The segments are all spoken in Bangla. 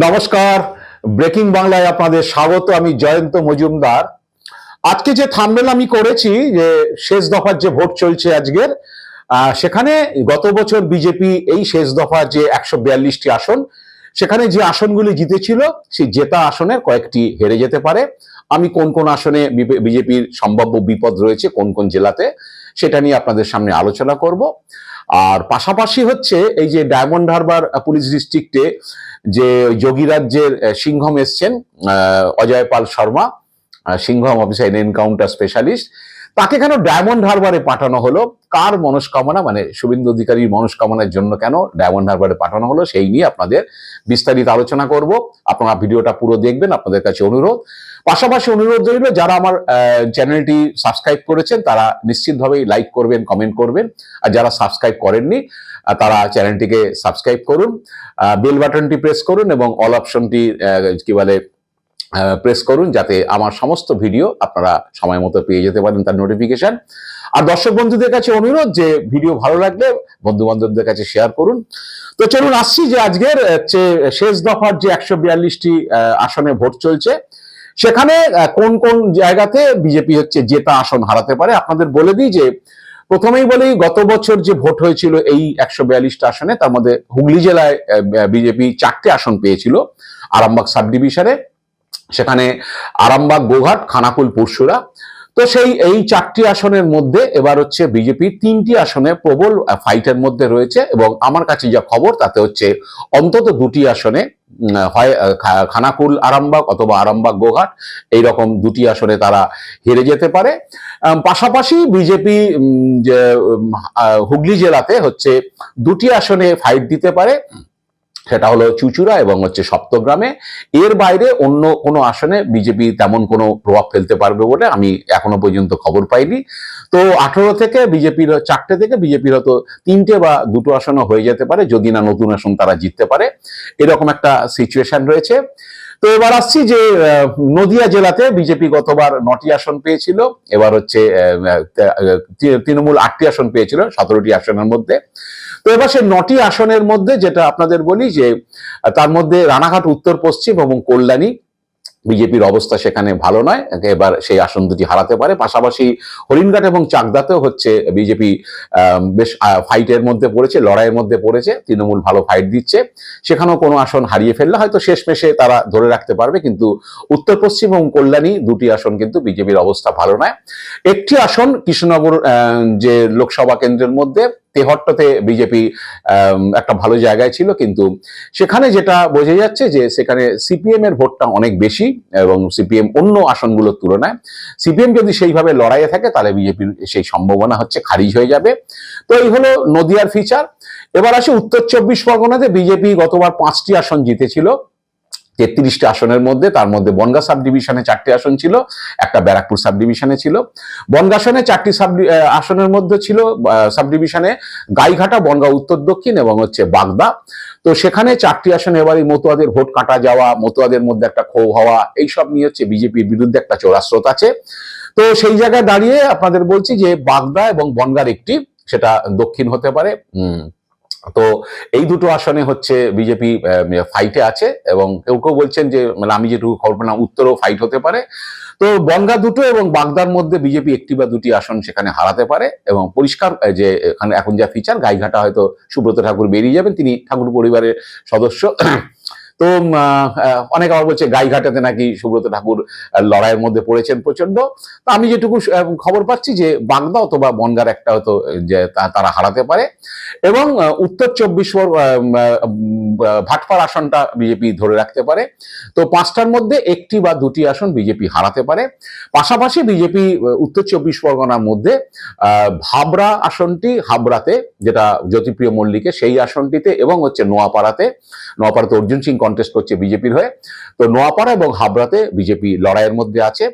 নমস্কার, ব্রেকিং বাংলায় আপনাদের স্বাগত। আমি জয়ন্ত মজুমদার। আজকে যে থাম্বনেল আমি করেছি যে শেষ দফার যে ভোট চলছে আজকের, সেখানে গত বছর বিজেপি এই শেষ দফার যে 142টি আসন, সেখানে যে আসনগুলি জিতেছিল সেই জেতা আসনের কয়েকটি হেরে যেতে পারে। আমি কোন কোন আসনে বিজেপির সম্ভাব্য বিপদ রয়েছে কোন কোন জেলাতে, সেটা নিয়ে আপনাদের সামনে আলোচনা করব। আর পাশাপাশি হচ্ছে এই যে ডায়মন্ড হারবার পুলিশ ডিস্ট্রিক্টে যে যোগীরাজ্যের সিংহম এসছেন, Ajay Pal Sharma, Singham officer encounter specialist, তাকে কেন ডায়মন্ড হারবারে পাঠানো হলো, কার মনস্কামনা, মানে শুভেন্দু অধিকারীর মনস্কামনার জন্য কেন ডায়মন্ড হারবারে পাঠানো হলো, সেই নিয়ে আপনাদের বিস্তারিত আলোচনা করব। আপনারা ভিডিওটা পুরো দেখবেন, আপনাদের কাছে অনুরোধ। পাশাপাশি অনুরোধ রইল, যারা আমার চ্যানেলটি সাবস্ক্রাইব করেছেন তারা নিশ্চিতভাবেই লাইক করবেন, কমেন্ট করবেন, আর যারা সাবস্ক্রাইব করেননি তারা চ্যানেলটিকে সাবস্ক্রাইব করুন, বেল বাটনটি প্রেস করুন এবং অল অপশনটি কি বলে প্রেস করুন, যাতে আমার সমস্ত ভিডিও আপনারা সময় মতো পেয়ে যেতে পারেন তার নোটিফিকেশন। আর দর্শক বন্ধুদের কাছে অনুরোধ যে ভিডিও ভালো লাগলে বন্ধু বান্ধবদের কাছে শেয়ার করুন। তো চলুন আসছি যে আজকের শেষ দফার যে 142টি আসনে ভোট চলছে, সেখানে কোন কোন জায়গাতে বিজেপি হচ্ছে জেতা আসন হারাতে পারে। আপনাদের বলে দিই যে প্রথমেই বলি, গত বছর যে ভোট হয়েছিল এই 142টা আসনে, তার মধ্যে হুগলি জেলায় বিজেপি 4টে আসন পেয়েছিল আরামবাগ সাব ডিভিশনে। সেখানে আরামবাগ, গোঘাট, খানাকুল, পুরসুরা। তো এই 4টি আসনের মধ্যে এবার হচ্ছে বিজেপি 3টি আসনে প্রবল ফাইটের মধ্যে রয়েছে, এবং আমার কাছে যা খবর তাতে হচ্ছে অন্তত 2টি আসনে, হয় খানাকুল আরামবাগ অথবা আরামবাগ গোঘাট, এইরকম 2টি আসনে তারা হেরে যেতে পারে। পাশাপাশি বিজেপি হুগলি জেলাতে হচ্ছে 2টি আসনে ফাইট দিতে পারে, সেটা হলো চুচুড়া এবং হচ্ছে সপ্তগ্রামে। এর বাইরে অন্য কোনো আসনে বিজেপি তেমন কোনো প্রভাব ফেলতে পারবে বলে আমি এখনো পর্যন্ত খবর পাইনি। তো 18 থেকে বিজেপির 4টে থেকে বিজেপির হয়তো 3টে বা 2টো আসনও হয়ে যেতে পারে, যদি না নতুন আসন তারা জিততে পারে, এরকম একটা সিচুয়েশন রয়েছে। তো এবার আসছি যে নদিয়া জেলাতে বিজেপি গতবার 9টি আসন পেয়েছিল, এবার হচ্ছে তৃণমূল 8টি আসন পেয়েছিল 17টি আসনের মধ্যে। তো এবার সেই 9টি আসনের মধ্যে যেটা আপনাদের বলি যে তার মধ্যে রানাঘাট উত্তর পশ্চিম এবং কল্যাণী, বিজেপির অবস্থা সেখানে ভালো নয়, এবার সেই আসন দুটি হারাতে পারে। পাশাপাশি হরিণঘাট এবং চাকদাতেও হচ্ছে বিজেপি বেশ ফাইটের মধ্যে পড়েছে, লড়াইয়ের মধ্যে পড়েছে, তৃণমূল ভালো ফাইট দিচ্ছে, সেখানেও কোনো আসন হারিয়ে ফেললে হয়তো শেষমেশে তারা ধরে রাখতে পারবে। কিন্তু উত্তর পশ্চিম এবং কল্যাণী 2টি আসন কিন্তু বিজেপির অবস্থা ভালো নয়। একটি আসন কৃষ্ণনগর যে লোকসভা কেন্দ্রের মধ্যে, তেহট্টতে বিজেপি একটা ভালো জায়গায় ছিল, কিন্তু সেখানে যেটা বোঝা যাচ্ছে যে সেখানে সিপিএম এর ভোটটা অনেক বেশি, এবং সিপিএম অন্য আসনগুলোর তুলনায়, সিপিএম যদি সেইভাবে লড়াইয়ে থাকে তাহলে বিজেপির সেই সম্ভাবনা হচ্ছে খারিজ হয়ে যাবে। তো এই হলো নদিয়ার ফিচার। এবার আসি উত্তর 24 পরগনাতে। বিজেপি গতবার 5টি আসন জিতেছিল 33টা আসনের মধ্যে, তার মধ্যে বনগাঁ সাব ডিভিশনে 4টে আসন ছিল, একটা ব্যারাকপুর সাব ডিভিশনে ছিল। বনগাঁসনে 4টি আসনের মধ্যে ছিল সাব ডিভিশনে গাইঘাটা, বনগাঁ উত্তর দক্ষিণ এবং হচ্ছে বাগদা। তো সেখানে 4টি আসনে এবারই মতুয়াদের ভোট কাটা যাওয়া, মতুয়াদের মধ্যে একটা ক্ষোভ হওয়া, এইসব নিয়ে হচ্ছে বিজেপির বিরুদ্ধে একটা চোরাস্রোত আছে। তো সেই জায়গায় দাঁড়িয়ে আপনাদের বলছি যে বাগদা এবং বনগাঁর একটি, সেটা দক্ষিণ হতে পারে। তো এই 2টো আসনে হচ্ছে বিজেপি ফাইটে আছে, এবং কেউ কেউ বলছেন যে, মানে আমি যেটুকু খবর পেলাম, উত্তরেও ফাইট হতে পারে। তো বনগাঁ 2টো এবং বাগদার মধ্যে বিজেপি 1টি বা 2টি আসন সেখানে হারাতে পারে, এবং পরিষ্কার যে এখানে এখন যা ফিচার, গাইঘাটা হয়তো সুব্রত ঠাকুর বেরিয়ে যাবেন, তিনি ঠাকুর পরিবারের সদস্য। তো অনেকে আবার বলছে গাইঘাটাতে নাকি সুব্রত ঠাকুর লড়াইয়ের মধ্যে পড়েছেন প্রচন্ড। তো আমি যেটুকু খবর পাচ্ছি যে বাগদা অথবা বনগাঁর একটা হয়তো যে তারা হারাতে পারে, এবং উত্তর 24 ভাটপাড়া আসনটা বিজেপি ধরে রাখতে পারে। তো 5টার মধ্যে 1টি বা 2টি আসন বিজেপি হারাতে পারে। পাশাপাশি বিজেপি উত্তর 24 পরগনার মধ্যে ভাবরা আসনটি, হাবড়াতে যেটা জ্যোতিপ্রিয় মল্লিকের, সেই আসনটিতে, এবং হচ্ছে নোয়াপাড়াতে অর্জুন সিং কন্টেস্ট করছে বিজেপির হয়ে। তো নোয়াপাড়া এবং হাবড়াতে বিজেপি লড়াইয়ের মধ্যে আছে।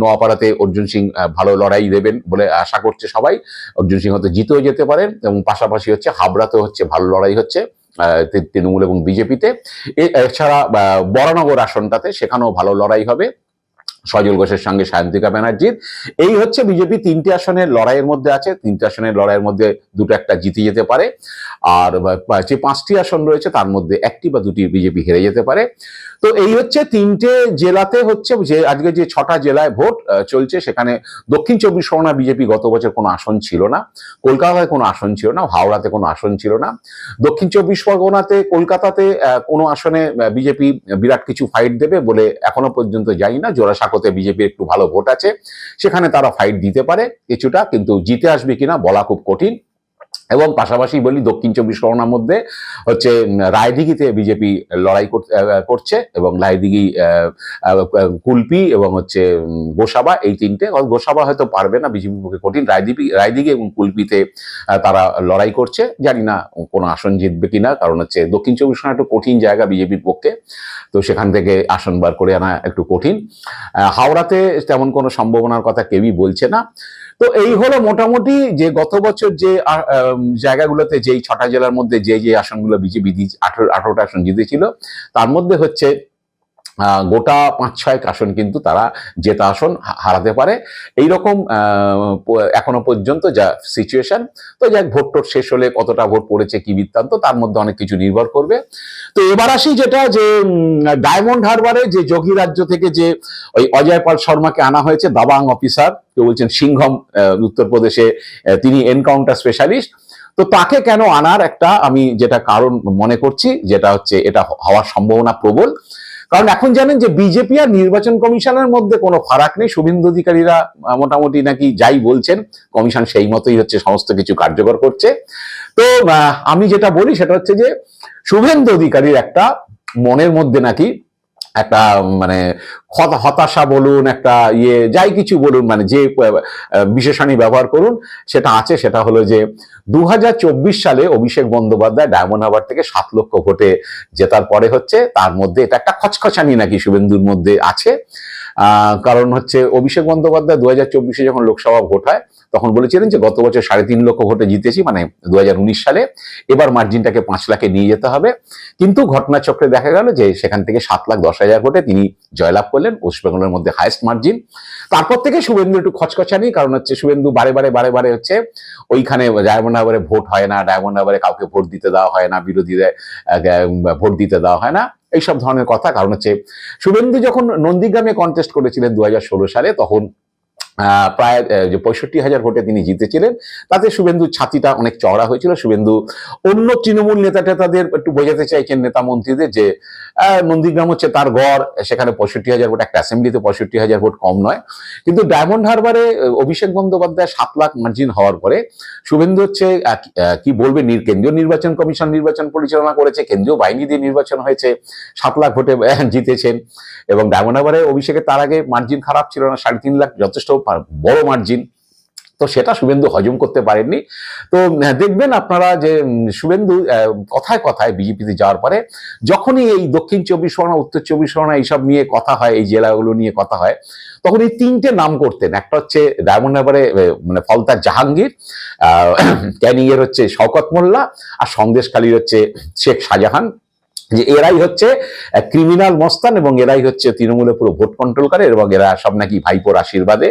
নোয়াপাড়াতে অর্জুন সিং ভালো লড়াই দেবেন বলে আশা করছে সবাই, অর্জুন সিং হয়তো জিতেও যেতে পারেন, এবং পাশাপাশি হচ্ছে হাবড়াতে হচ্ছে ভালো লড়াই হচ্ছে তৃণমূল এবং বিজেপিতে। এছাড়া বরানগর আসনটাতে, সেখানেও ভালো লড়াই হবে। সজল ঘোষের সঙ্গে সায়ন্তিকা ব্যানার্জির। এই হচ্ছে বিজেপি 3টে আসনের লড়াইয়ের মধ্যে আছে, 3টে আসনের লড়াইয়ের মধ্যে দুটো একটা জিতে যেতে পারে, আর যে 5টি আসন রয়েছে তার মধ্যে 1টি বা 2টি বিজেপি হেরে যেতে পারে। তো এই হচ্ছে 3টে জেলাতে হচ্ছে যে আজকে যে 6টা জেলায় ভোট চলছে, সেখানে দক্ষিণ 24 পরগনা বিজেপি গত বছর কোনো আসন ছিল না, কলকাতায় কোনো আসন ছিল না, হাওড়াতে কোনো আসন ছিল না। দক্ষিণ 24 পরগনাতে, কলকাতাতে কোনো আসনে বিজেপি বিরাট কিছু ফাইট দেবে বলে এখনো পর্যন্ত জানি না। জোড়াসাঁকোতে বিজেপির একটু ভালো ভোট আছে, সেখানে তারা ফাইট দিতে পারে কিছুটা, কিন্তু জিতে আসবে কিনা বলা খুব কঠিন। এবং পাশাপাশি বলি দক্ষিণ 24 পরগনার মধ্যে হচ্ছে রায়দিঘিতে বিজেপি লড়াই করছে, এবং রায়দিঘি, কুলপি এবং হচ্ছে গোসাবা, এই 3টে। গোসাবা হয়তো পারবে না, বিজেপির পক্ষে কঠিন। রায়দিঘি এবং কুলপিতে তারা লড়াই করছে, জানি না কোনো আসন জিতবে কিনা, কারণ হচ্ছে দক্ষিণ 24 পরগনা একটু কঠিন জায়গা বিজেপির পক্ষে, তো সেখান থেকে আসন বার করে আনা একটু কঠিন। হাওড়াতে তেমন কোনো সম্ভাবনার কথা কেউই বলছে না। তো এই হলো মোটামুটি যে গত বছর যে জায়গাগুলোতে, যেই 6টা জেলার মধ্যে যে আসনগুলো বিজেপি 18টা আসন জিতেছিল, তার মধ্যে হচ্ছে গোটা 5-6 আসন কিন্তু তারা জেতা আসন হারাতে পারে, এইরকম এখনো পর্যন্ত যা সিচুয়েশন। তো যাক, ভোট টোট শেষ হলে কতটা ভোট পড়েছে কি বৃত্তান্ত, তার মধ্যে অনেক কিছু নির্ভর করবে। তো এবার আসি যেটা, যে ডায়মন্ড হারবারে যে যোগী রাজ্য থেকে যে ওই অজয় পাল শর্মাকে আনা হয়েছে, দাবাং অফিসার, কেউ বলছেন সিংহম, উত্তরপ্রদেশে তিনি এনকাউন্টার স্পেশালিস্ট। তো তাকে কেন আনার একটা আমি যেটা কারণ মনে করছি, যেটা হচ্ছে এটা হওয়ার সম্ভাবনা প্রবল। কারণ এখন জানেন যে বিজেপি আর নির্বাচন কমিশনের মধ্যে কোনো ফারাক নেই। শুভেন্দু অধিকারীরা মোটামুটি নাকি যাই বলছেন, কমিশন সেই মতোই হচ্ছে সমস্ত কিছু কার্যকর করছে। তো আমি যেটা বলি সেটা হচ্ছে যে শুভেন্দু অধিকারীর একটা মনের মধ্যে নাকি একটা মানে হতাশা বলুন, একটা যাই কিছু বলুন, মানে যে বিশেষণই ব্যবহার করুন, সেটা আছে। সেটা হলো যে 2024 সালে অভিষেক বন্দ্যোপাধ্যায় ডায়মন্ড হারবার থেকে 7 লক্ষ ভোটে জেতার পরে হচ্ছে তার মধ্যে এটা একটা খচখচানি নাকি শুভেন্দুর মধ্যে আছে। কারণ হচ্ছে অভিষেক বন্দ্যোপাধ্যায় 2024-এ যখন লোকসভা ভোট হয় তখন বলেছিলেন যে গত বছর 3.5 লক্ষ ভোটে জিতেছি, মানে 2019 সালে, এবার মার্জিনটাকে 5 লাখে নিয়ে যেতে হবে। কিন্তু ঘটনাচক্রে দেখা গেল যে সেখান থেকে 7,10,000 ভোটে তিনি জয়লাভ করলেন, ওয়েস্ট বেঙ্গলের মধ্যে হাইয়েস্ট মার্জিন। তারপর থেকে শুভেন্দু একটু খচখচানি, কারণ হচ্ছে শুভেন্দু বারে বারে হচ্ছে ওইখানে ডায়মন্ড হারবারে ভোট হয় না, ডায়মন্ড হারবারে কাউকে ভোট দিতে দেওয়া হয় না, বিরোধীদের ভোট দিতে দেওয়া হয় না, এইসব ধরনের কথা। কারণ হচ্ছে শুভেন্দু যখন নন্দীগ্রামে কন্টেস্ট করেছিলেন 2016 সালে, তখন প্রায় 65,000 ভোটে তিনি জিতেছিলেন। তাতে শুভেন্দুর ছাতিটা অনেক চওড়া হয়েছিল। শুভেন্দু অন্য তৃণমূল নেতা টেতাদের একটু বোঝাতে চাইছেন, নেতা মন্ত্রীদের, যে নন্দীগ্রাম হচ্ছে তার গড়, সেখানে 65,000 ভোট, একটা অ্যাসেম্বলিতে 65,000 ভোট কম নয়। কিন্তু ডায়মন্ড হারবারে অভিষেক বন্দ্যোপাধ্যায় 7 লাখ মার্জিন হওয়ার পরে শুভেন্দু হচ্ছে কি বলবে, কেন্দ্রীয় নির্বাচন কমিশন নির্বাচন পরিচালনা করেছে, কেন্দ্রীয় বাহিনী দিয়ে নির্বাচন হয়েছে, 7 লাখ ভোটে জিতেছেন। এবং ডায়মন্ড হারবারে অভিষেকের তার আগে মার্জিন খারাপ ছিল না, 3.5 লাখ, যথেষ্ট বড় মার্জিন। তো সেটা শুভেন্দু হজম করতে পারেননি। তো দেখবেন আপনারা যে শুভেন্দু কথায় কথায় বিজেপিতে যাওয়ার পরে যখনই এই দক্ষিণ 24 পরগনা, উত্তর 24 পরগনা এইসব নিয়ে কথা হয়, এই জেলাগুলো নিয়ে কথা হয়, তখন এই 3টে নাম করতেন। একটা হচ্ছে ডায়মন্ড হারবারে মানে ফলতার জাহাঙ্গীর, ক্যানিং এর হচ্ছে শওকত মোল্লা, আর সন্দেশখালীর হচ্ছে শেখ শাহজাহান, যে এরাই হচ্ছে ক্রিমিনাল মস্তান, এবং এরাই হচ্ছে তৃণমূলে পুরো ভোট কন্ট্রোল করে, এবং এরা সব নাকি ভাইপোর আশীর্বাদে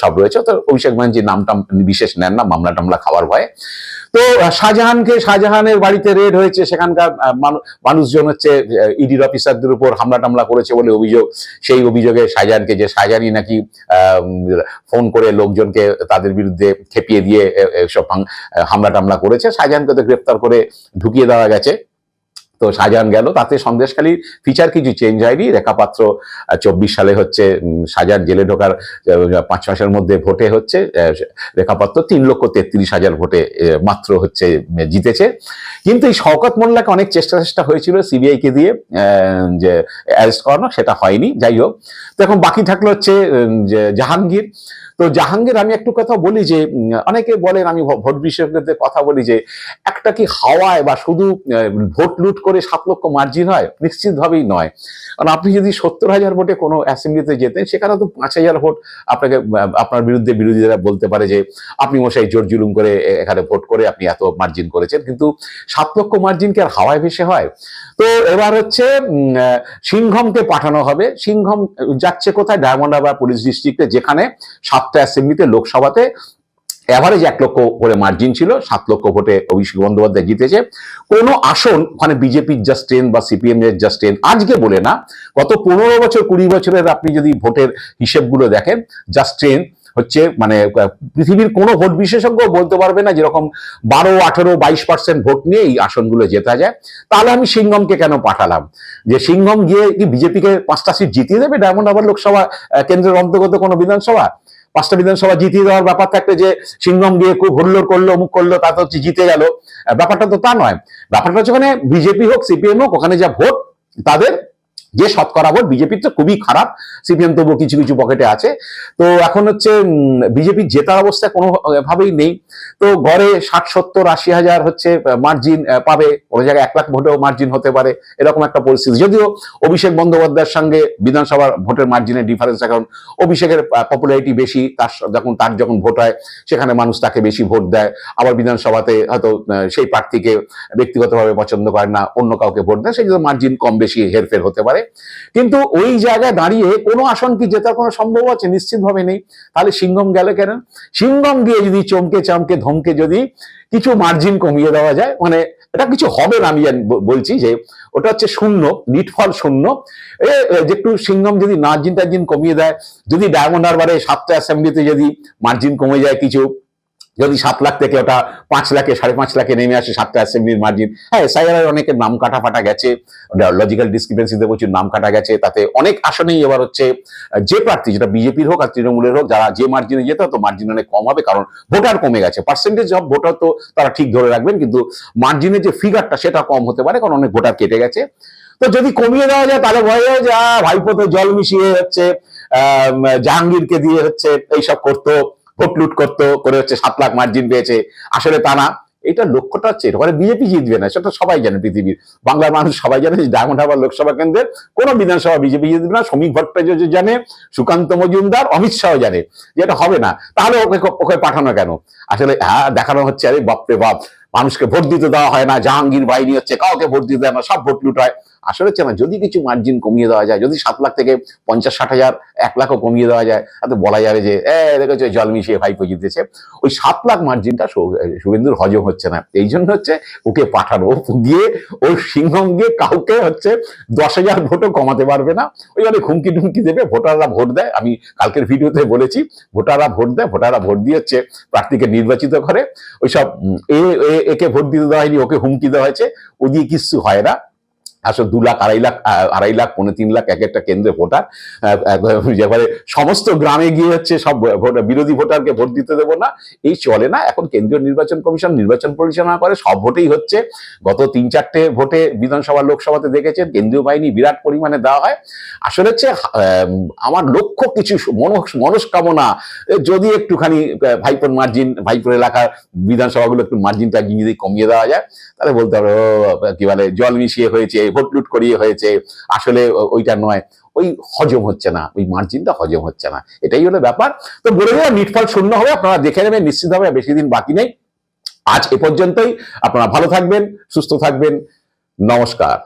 সব রয়েছে। তো অভিষেক ব্যানার্জির নামটা বিশেষ নেন না, মামলা টামলা খাওয়ার ভয়ে। তো শাহজাহানের বাড়িতে রেড হয়েছে, সেখানকার মানুষজন হচ্ছে ইডির অফিসারদের উপর হামলা টামলা করেছে বলে অভিযোগ। সেই অভিযোগে শাহজাহানকে, যে শাহজাহানই নাকি ফোন করে লোকজনকে তাদের বিরুদ্ধে খেপিয়ে দিয়ে সব হামলা টামলা করেছে, শাহজাহানকে তো গ্রেপ্তার করে ঢুকিয়ে দেওয়া গেছে। তো শাহজাহান গেল, তাতে সন্দেশখালীর ফিচার কিছু চেঞ্জ হয়নি। রেখাপাত্র 24 সালে হচ্ছে শাহজাহান জেলে ঢোকার 5 মাসের মধ্যে ভোটে হচ্ছে রেখাপাত্র 3,33,000 ভোটে মাত্র হচ্ছে জিতেছে। কিন্তু এই শওকত মোল্লাকে অনেক চেষ্টা হয়েছিল সিবিআই কে দিয়ে যে অ্যারেস্ট করানো, সেটা হয়নি। যাই হোক, তো এখন বাকি থাকলো হচ্ছে যে জাহাঙ্গীর। তো জাহাঙ্গীর, আমি একটু কথা বলি যে অনেকে বলেন, আমি ভোট বিশেষজ্ঞদের কথা বলি, যে একটা কি হাওয়ায় বা শুধু ভোট লুট করে করে 7 লক্ষ মার্জিন হয়? নিশ্চিতভাবেই নয়। কারণ আপনি যদি 70,000 ভোটে কোনো অ্যাসেম্বলিতে যেতেন, সেখানে তো 5,000 ভোট আপনাকে আপনার বিরুদ্ধে বিরোধীরা বলতে পারে যে আপনি মশাই জোর জুলুম করে এখানে ভোট করে আপনি এত মার্জিন করেছেন। কিন্তু 7 লক্ষ মার্জিন কি আর হাওয়ায় ভেসে হয়? তো এবার হচ্ছে সিংঘমকে পাঠানো হবে। সিংঘম যাচ্ছে কোথায়? ডায়মন্ড হারবার পুলিশ ডিস্ট্রিক্টে, যেখানে 7টা অ্যাসেম্বলিতে, লোকসভাতে এভারেজ 1 লক্ষ করে মার্জিন ছিল। 7 লক্ষ ভোটে অভিষেক বন্দ্যোপাধ্যায় জিতেছে। কোন আসন ওখানে বিজেপির যা স্ট্রেন বা সিপিএম এর যা স্ট্রেন, আজকে বলে না, গত 15 বছর 20 বছরের আপনি যদি ভোটের হিসেবগুলো দেখেন, যা স্ট্রেন হচ্ছে, মানে পৃথিবীর কোনো ভোট বিশেষজ্ঞ বলতে পারবে না যেরকম 12, 18, 22% ভোট নিয়ে এই আসনগুলো জেতা যায়। তাহলে আমি সিংঘমকে কেন পাঠালাম? যে সিংঘম গিয়ে কি বিজেপিকে 5টা সিট জিতিয়ে দেবে ডায়মন্ড হারবার লোকসভা কেন্দ্রের অন্তর্গত কোনো বিধানসভা? 5টা বিধানসভা জিতিয়ে দেওয়ার ব্যাপার থাকলে যে সিংঘম গিয়ে খুব হল্লোড় করলো, অমুক করলো, তা তো হচ্ছে জিতে গেল, ব্যাপারটা তো তা নয়। ব্যাপারটা হচ্ছে ওখানে বিজেপি হোক সিপিএম হোক, ওখানে যা ভোট, তাদের যে শতকরা ভোট, বিজেপির তো খুবই খারাপ, সিপিএম তবুও কিছু কিছু পকেটে আছে। তো এখন হচ্ছে বিজেপির জেতার অবস্থা কোনো ভাবেই নেই। তো গড়ে 60, 70, 80 হাজার হচ্ছে মার্জিন পাবে, কোনো জায়গায় 1 লাখ ভোটেও মার্জিন হতে পারে, এরকম একটা পরিস্থিতি। যদিও অভিষেক বন্দ্যোপাধ্যায়ের সঙ্গে বিধানসভার ভোটের মার্জিনের ডিফারেন্স, এখন অভিষেকের পপুলারিটি বেশি, তার যখন ভোট হয় সেখানে মানুষ তাকে বেশি ভোট দেয়। আবার বিধানসভাতে হয়তো সেই প্রার্থীকে ব্যক্তিগতভাবে পছন্দ করে না, অন্য কাউকে ভোট দেয়, সেই জন্য মার্জিন কম বেশি হেরফের হতে পারে। কিন্তু ওই জায়গায় দাঁড়িয়ে কোনো আসন কি জেতার কোনো সম্ভব আছে? নিশ্চিতভাবে নেই। তাহলে সিংঘম গেল কেন? সিংঘম গিয়ে যদি চমকে চামকে ধমকে যদি কিছু মার্জিন কমিয়ে দেওয়া যায়, মানে এটা কিছু হবে না, আমি বলছি যে ওটা হচ্ছে শূন্য, নিটফল শূন্য। যে একটু সিংঘম যদি মার্জিন টার্জিন কমিয়ে দেয়, যদি ডায়মন্ড হারবারে 7টা অ্যাসেম্বলিতে যদি মার্জিন কমে যায় কিছু, যদি 7 লাখ থেকে ওটা 5 লাখে, 5.5 লাখে নেমে আসে 7টা অ্যাসেম্বলির মার্জিন। হ্যাঁ, এসআইআর অনেকের নাম কাটা ফাটা গেছে, লজিক্যাল ডিসক্রিপেন্সিতে প্রচুর নাম কাটা গেছে, তাতে অনেক আসনেই এবার হচ্ছে যে প্রার্থী, যেটা বিজেপির হোক আর তৃণমূলের হোক, যারা যে মার্জিনে যেত, তো মার্জিন অনেক কম হবে, কারণ ভোটার কমে গেছে। পার্সেন্টেজ অফ ভোটার তো তারা ঠিক ধরে রাখবেন, কিন্তু মার্জিনের যে ফিগারটা সেটা কম হতে পারে, কারণ অনেক ভোটার কেটে গেছে। তো যদি কমিয়ে দেওয়া যায়, তাহলে ভয় যায় যে ভাইপোতে জল মিশিয়ে হচ্ছে জাহাঙ্গীরকে দিয়ে হচ্ছে এইসব করতো, ভোট লুট করতো, করে হচ্ছে 7 লাখ মার্জিন পেয়েছে। আসলে তা না। এটা লক্ষ্যটা হচ্ছে এরপরে বিজেপি জিতবে না, সেটা সবাই জানে, পৃথিবীর বাংলার মানুষ সবাই জানে যে ডায়মন্ড হারবার লোকসভা কেন্দ্রের কোন বিধানসভা বিজেপি জিতবে না। শ্রমিক ভট্টাচার্য জানে, সুকান্ত মজুমদার, অমিত শাহ জানে যে এটা হবে না। তাহলে ওকে পাঠানো কেন? আসলে হ্যাঁ, দেখানো হচ্ছে আরে বাপরে বাপ, মানুষকে ভোট দিতে দেওয়া হয় না, জাহাঙ্গীর বাহিনী হচ্ছে কাউকে ভোট দিতে দেয় না, সব ভোট লুট হয়। আসলে হচ্ছে না, যদি কিছু মার্জিন কমিয়ে দেওয়া যায়, যদি 7 লাখ থেকে 50, 60 হাজার, 1 লাখও কমিয়ে দেওয়া যায়, তাতে বলা যাবে যে দেখেছো জল মিশিয়ে ভাইপো জিতেছে। ওই 7 লাখ মার্জিনটা শুভেন্দুর হজম হচ্ছে না, এই জন্য হচ্ছে ওকে পাঠানো, গিয়ে ওই সিংহম গিয়ে কাউকে হচ্ছে 10,000 ভোটও কমাতে পারবে না। ওই অনেক হুমকি টুমকি দেবে, ভোটাররা ভোট দেয়, আমি কালকের ভিডিওতে বলেছি, ভোটাররা ভোট দেয়, ভোটাররা ভোট দিয়ে হচ্ছে প্রার্থীকে নির্বাচিত করে। ওইসব একে ভোট দিতে দেওয়া হয়নি, ওকে হুমকি দেওয়া হয়েছে, ও দিয়ে কিচ্ছু হয় না। আসলে 2 লাখ, 2.5 লাখ, 2.5 লাখ, 3 লাখ এক একটা কেন্দ্রে ভোটার, যেবারে সমস্ত গ্রামে গিয়ে হচ্ছে সব বিরোধী ভোটারকে ভোট দিতে দেবো না, এই চলে না। এখন কেন্দ্রীয় নির্বাচন কমিশন নির্বাচন পরিচালনা করে, সব ভোটেই হচ্ছে। গত 3-4টে ভোটে বিধানসভা লোকসভাতে দেখেছেন কেন্দ্রীয় বাহিনী বিরাট পরিমাণে দেওয়া হয়। আসলে হচ্ছে আমার লক্ষ্য কিছু মনস্কামনা, যদি একটুখানি ভাইপোর মার্জিন, ভাইপোর এলাকার বিধানসভাগুলো একটু মার্জিনটা যদি কমিয়ে দেওয়া যায়, তাহলে বলতে হবে কি বলে জল মিশিয়ে হয়েছে, ভোট লুট করিয়ে হয়েছে। আসলে ওইটা নয়, ওই হজম হচ্ছে না, ওই মার্জিনটা হজম হচ্ছে না, এটাই হলো ব্যাপার। তো বলে দেওয়া নিটফল শূন্য হবে, আপনারা দেখে নেবেন, নিশ্চিতভাবে বেশি দিন বাকি নেই। আজ এ পর্যন্তই, আপনারা ভালো থাকবেন, সুস্থ থাকবেন, নমস্কার।